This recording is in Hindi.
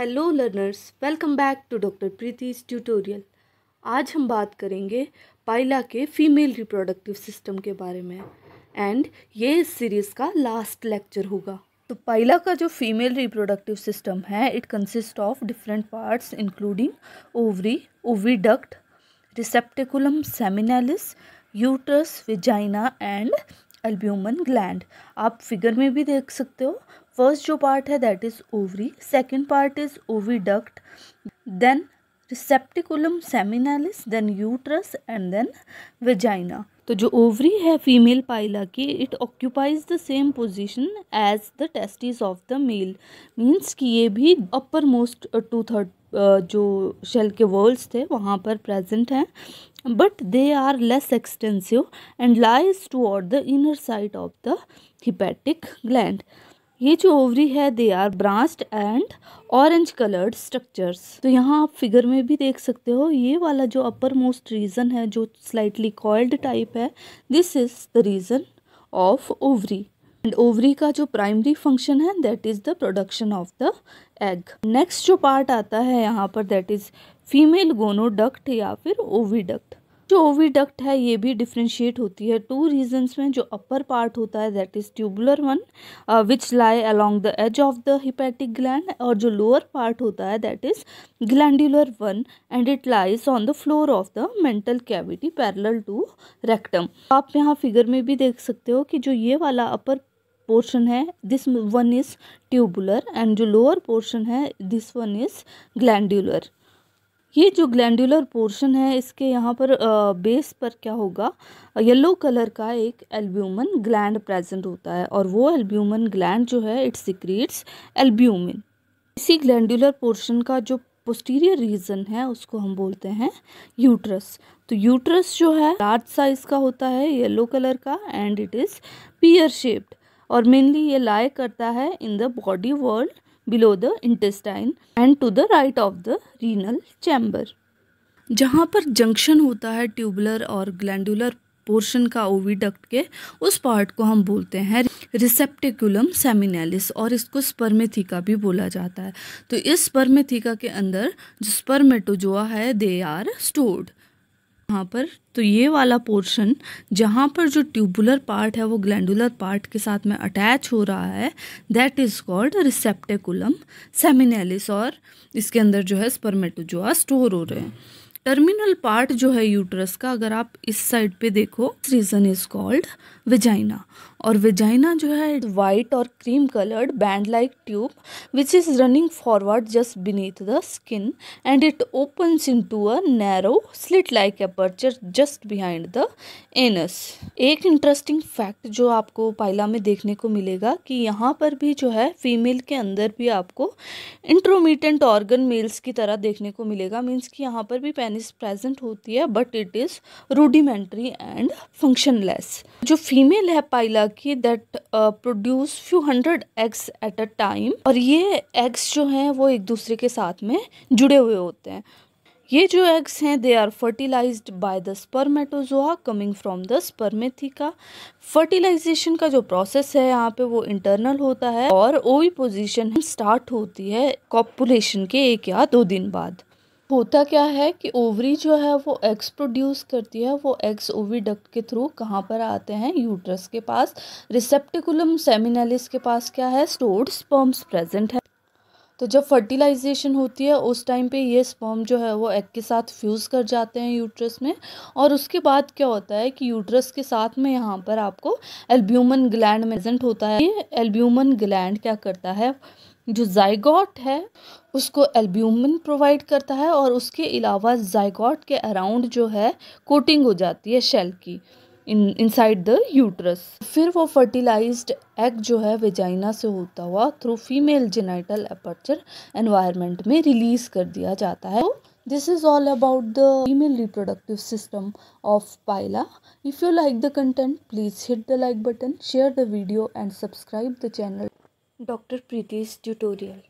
Hello learners, welcome back to doctor Preeti's tutorial. आज हम बात करेंगे पाइला के फीमेल रिप्रोडक्टिव सिस्टम के बारे में एंड ये इस सीरीज़ का लास्ट लेक्चर होगा। तो पाइला का जो फीमेल रिप्रोडक्टिव सिस्टम है it consist of different parts including ovary, oviduct, receptaculum seminalis, uterus, vagina and albumen gland. आप फिगर में भी देख सकते हो। फर्स्ट जो पार्ट है that is ovary, second part is oviduct, then receptaculum seminalis, then uterus and then vagina. तो जो ओवरी है फीमेल पाइला की it occupies the same position as the testis of the male, means कि ये भी अपर मोस्ट 2/3 जो शेल के वॉल्स थे वहाँ पर प्रेजेंट हैं, but they are less extensive and lies toward the inner side of the hepatic gland. ये जो ओवरी है they are branched and orange coloured structures. तो यहाँ आप फिगर में भी देख सकते हो, ये वाला जो अपर मोस्ट रीजन है जो स्लाइटली कॉइल्ड टाइप है, this is the region of ovary. And ovary का जो प्राइमरी फंक्शन है that is the production of the egg. Next जो पार्ट आता है यहाँ पर दैट इज फीमेल गोनोडक्ट या फिर ओविडक्ट। जो ओविडक्ट है ये भी डिफ्रेंशिएट होती है टू रीजन्स में। जो अपर पार्ट होता है that is tubular one which lie along the edge of the hepatic gland, और जो लोअर पार्ट होता है that is glandular one and it lies on the floor of the mantle cavity parallel to rectum. आप यहाँ फिगर में भी देख सकते हो कि जो ये वाला अपर पोर्शन है this one is tubular and जो लोअर पोर्शन है दिस वन इज ग्लैंडुलर। ये जो ग्लैंडुलर पोर्शन है इसके यहाँ पर बेस पर क्या होगा, येलो कलर का एक एल्ब्यूमन ग्लैंड प्रेजेंट होता है और वो एल्ब्यूमन ग्लैंड जो है इट सिक्रीट्स एल्ब्यूमिन। इसी ग्लैंडुलर पोर्शन का जो पोस्टीरियर रीजन है उसको हम बोलते हैं यूट्रस। तो यूट्रस जो है लार्ज साइज का होता है, येलो कलर का and it is pear shaped, और मेनली ये लाई करता है in the body world below the intestine and to the right of the renal chamber। जहाँ पर जंक्शन होता है ट्यूबुलर और ग्लैंडुलर पोर्शन का ओविडक्ट के, उस पार्ट को हम बोलते हैं रिसेप्टिकुलम सेमिनालिस, और इसको स्पर्मेथिका भी बोला जाता है। तो इस स्पर्मेथिका के अंदर जो स्पर्मेटोजोआ है दे आर स्टोर्ड यहाँ पर। तो ये वाला पोर्शन जहाँ पर जो ट्यूबुलर पार्ट है वो ग्लैंडुलर पार्ट के साथ में अटैच हो रहा है दैट इज कॉल्ड रिसेप्टिकुलम सेमिनालिस, और इसके अंदर जो है स्पर्मेटोजोआ स्टोर हो रहे हैं। टर्मिनल पार्ट जो है यूट्रस का अगर आप इस साइड पे देखो, रीजन इज कॉल्ड वेजाइना, और वेजाइना जो है वाइट और cream coloured band like tube which is running forward just beneath the skin and it opens into a narrow slit like aperture just behind the anus. एक इंटरेस्टिंग फैक्ट जो आपको पाइला में देखने को मिलेगा कि यहाँ पर भी जो है फीमेल के अंदर भी आपको इंट्रोमिटेंट ऑर्गन मेल्स की तरह देखने को मिलेगा, मीन्स कि यहाँ पर भी पेनिस प्रेजेंट होती है but it is rudimentary and functionless. जो फीमेल है पाइला की that produce few hundred eggs at a time, और ये एग्स जो हैं वो एक दूसरे के साथ में जुड़े हुए होते हैं। ये जो एग्स हैं they are fertilised by the spermatozoa coming from the spermatheca. Fertilisation का जो प्रोसेस है यहाँ पे वो इंटरनल होता है और ओविपोजिशन स्टार्ट होती है कॉपुलेशन के 1 या 2 दिन बाद। होता क्या है कि ओवरी जो है वो एग्स प्रोड्यूस करती है, वो एग्स ओविडक्ट के थ्रू कहाँ पर आते हैं, यूट्रस के पास। रिसेप्टिकुलम सेमिनालिस के पास क्या है, स्टोर्ड स्पर्म्स प्रेजेंट है। तो जब फर्टिलाइजेशन होती है उस टाइम पे ये स्पर्म जो है वो एग के साथ फ्यूज़ कर जाते हैं यूट्रस में, और उसके बाद क्या होता है कि यूट्रस के साथ में यहाँ पर आपको एल्ब्यूमन ग्लैंड प्रेजेंट होता है। ये एल्ब्यूमन ग्लैंड क्या करता है, जो जाइगोट है उसको एल्ब्यूमिन प्रोवाइड करता है, और उसके अलावा जाइगोट के अराउंड जो है कोटिंग हो जाती है शेल की इनसाइड द यूट्रस। फिर वो फर्टिलाइज्ड एग जो है वेजाइना से होता हुआ through female genital aperture environment में रिलीज कर दिया जाता है। This is all about the female reproductive system of Pila. If you like the content please hit the like button, share the video and subscribe the channel doctor Preeti's tutorial.